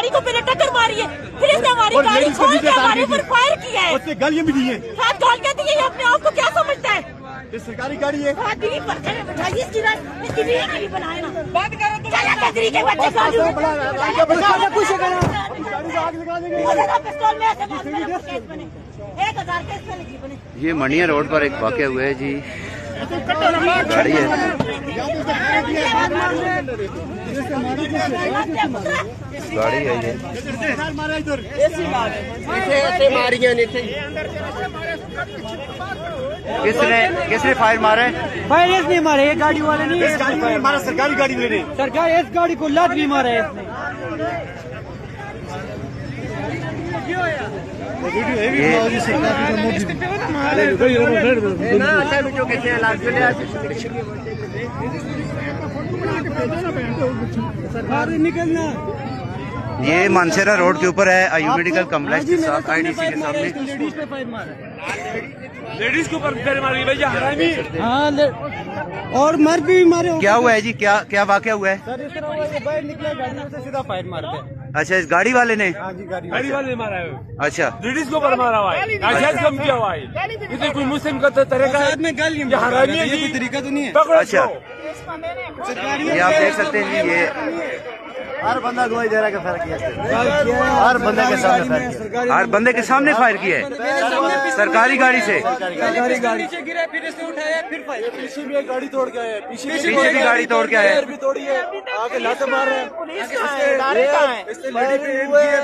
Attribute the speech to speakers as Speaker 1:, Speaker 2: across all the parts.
Speaker 1: गाड़ी को पहले टक्कर मारी है, फिर इसने हमारी गाड़ी खोल के हमारे ऊपर फायर किया है।
Speaker 2: उससे गालियां भी दी है।
Speaker 1: साथ गाल कहती है, ये अपने आप को क्या समझता है?
Speaker 2: ये सरकारी गाड़ी है।
Speaker 1: हाँ, दिल्ली पर चले बैठाइए इसकी बीवी के लिए बनाए ना। बात करो तो चला कदरी के बच्चे गाड़ी में कुछ करो। पिस्तौल में ऐसे मार मेरा केस बने 1000 केस में लगी बने।
Speaker 3: ये मनिया रोड पर एक वाक़या हुआ है जी। गाड़ी है, गाड़ी है ये। किसने फायर मारा है?
Speaker 4: फायर इसने मारे, ये गाड़ी वाले नहीं।
Speaker 2: इस गाड़ी में मारा, सरकारी गाड़ी में नहीं।
Speaker 4: सरकार इस गाड़ी को लात भी मारा है इसने। सरकार निकलना।
Speaker 3: ये मानसेरा रोड के ऊपर है, आयु मेडिकल कम्प्लेक्स के साथ IDC के सामने।
Speaker 2: लेडीज के ऊपर मारी भैया, हरामी।
Speaker 4: हाँ, और मर्द भी मारे।
Speaker 3: क्या हुआ है जी? क्या वाक़या हुआ है?
Speaker 4: सर इस तरह हुआ, बाहर निकला गाड़ी से सीधा फायर मारते हैं।
Speaker 3: अच्छा, इस गाड़ी वाले ने?
Speaker 4: हाँ जी, गाड़ी
Speaker 2: वाले ने मारा है।
Speaker 3: अच्छा,
Speaker 2: लेडीज के ऊपर मारा हुआ है, नाजायज कम किया हुआ है। इसे कोई मुस्लिम का तरीका है? हरामी है, कोई तरीका तो नहीं है।
Speaker 3: अच्छा, ये आप देख सकते हैं जी। ये
Speaker 2: हर बंदा गवाही दे रहा है, फर्क किया हर बंदे के सामने फायर किया।
Speaker 3: हर बंदे के सामने फायर किया है, सरकारी गाड़ी से।
Speaker 4: सरकारी गाड़ी से गिरा, फिर इसने उठाया, फिर फायर।
Speaker 2: पीछे भी एक गाड़ी तोड़ के आया है, पीछे
Speaker 3: भी गाड़ी तोड़ के आया है।
Speaker 2: भी तोड़ी है, आके लाते मार रहे हैं।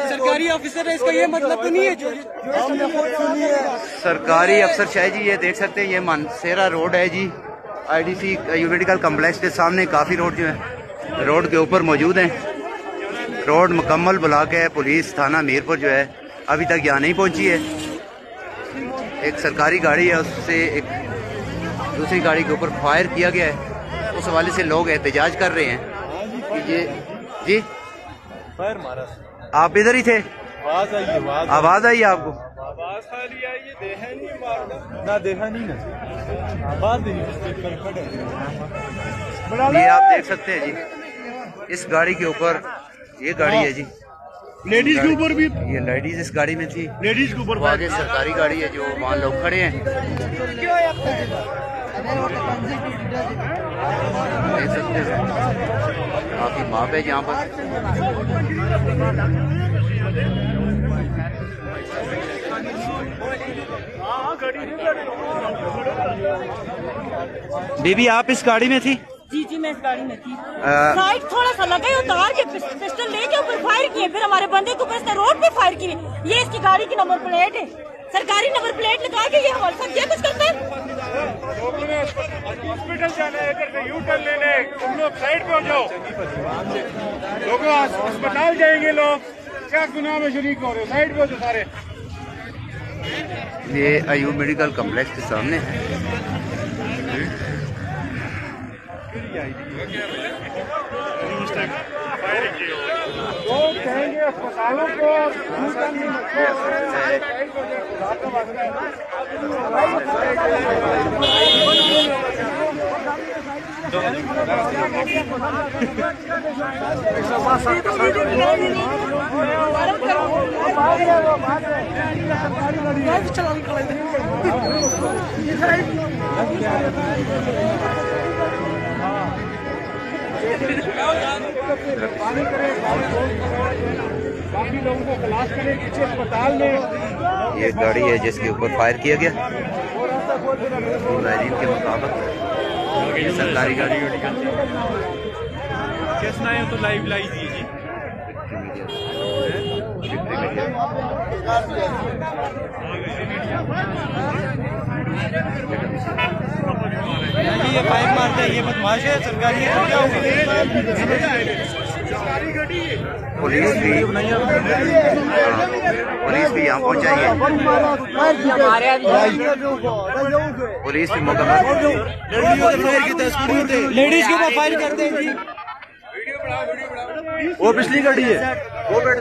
Speaker 4: सरकारी ऑफिसर है, इसका ये मतलब तो नहीं है जो
Speaker 3: सरकारी अफसर शाह जी। ये देख सकते हैं, ये मानसेरा रोड है जी, IDC आयु मेडिकल कम्प्लेक्स के सामने। काफी रोड जो है रोड के ऊपर मौजूद हैं। रोड मुकम्मल ब्लॉक है। पुलिस थाना मीरपुर जो है अभी तक यहाँ नहीं पहुंची है। एक सरकारी गाड़ी है, उससे एक दूसरी गाड़ी के ऊपर फायर किया गया है। उस हवाले से लोग एहतजाज कर रहे हैं कि ये जी
Speaker 2: फायर मारा।
Speaker 3: आप इधर ही थे? आवाज आई आपको?
Speaker 2: आवाज खाली आई है, देखा नहीं मारना ना, देखा नहीं ना, आवाज नहीं।
Speaker 3: ये आप देख सकते हैं जी, इस गाड़ी के ऊपर, ये गाड़ी है जी,
Speaker 2: लेडीज के ऊपर भी।
Speaker 3: ये लेडीज इस गाड़ी में थी।
Speaker 2: लेडीज के ऊपर
Speaker 3: आगे सरकारी गाड़ी है जो वहाँ लोग खड़े हैं। देख सकते हैं काफी माप है यहाँ पर। बीबी, आप इस गाड़ी में थी?
Speaker 1: जी, मैं इस गाड़ी में थी। साइड थोड़ा सा लगा, उतार के पिस्टल लेके ऊपर फायर किए, फिर हमारे बंदे को इसने रोड पे फायर किए। ये इसकी गाड़ी की नंबर प्लेट है, सरकारी नंबर प्लेट लगा के ये हमारे साथ ये कुछ करते हैं।
Speaker 2: हॉस्पिटल जाना है, इधर से यू टर्न लेने, तुम लोग साइड पे हो जाओ। लोगों अस्पताल जाएंगे लोग, क्या गुनाह में शरीक हो रहे हो? साइड पे हो जाओ सारे।
Speaker 3: ये आयु मेडिकल कम्प्लेक्स के सामने है।
Speaker 2: लोग कहेंगे अस्पतालों को काफी लोगों को तलाश करें पीछे अस्पताल में।
Speaker 3: ये गाड़ी है जिसके ऊपर फायर किया गया मुलाजिम के मुताबिक। ये सरकारी गाड़ी
Speaker 2: कैसे आए तो लाइव लाई दी जी।
Speaker 4: ये फायर मारते हैं, ये बदमाश है। सरकारी है तो क्या होगा?
Speaker 3: पुलिस भी यहाँ पहुँचाई है। पुलिस भी मौका पर
Speaker 4: लेडीज के ऊपर फायर करते हैं जी।
Speaker 3: वो पिछली गाड़ी है, वो बैठ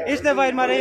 Speaker 4: इसने फायर मारे।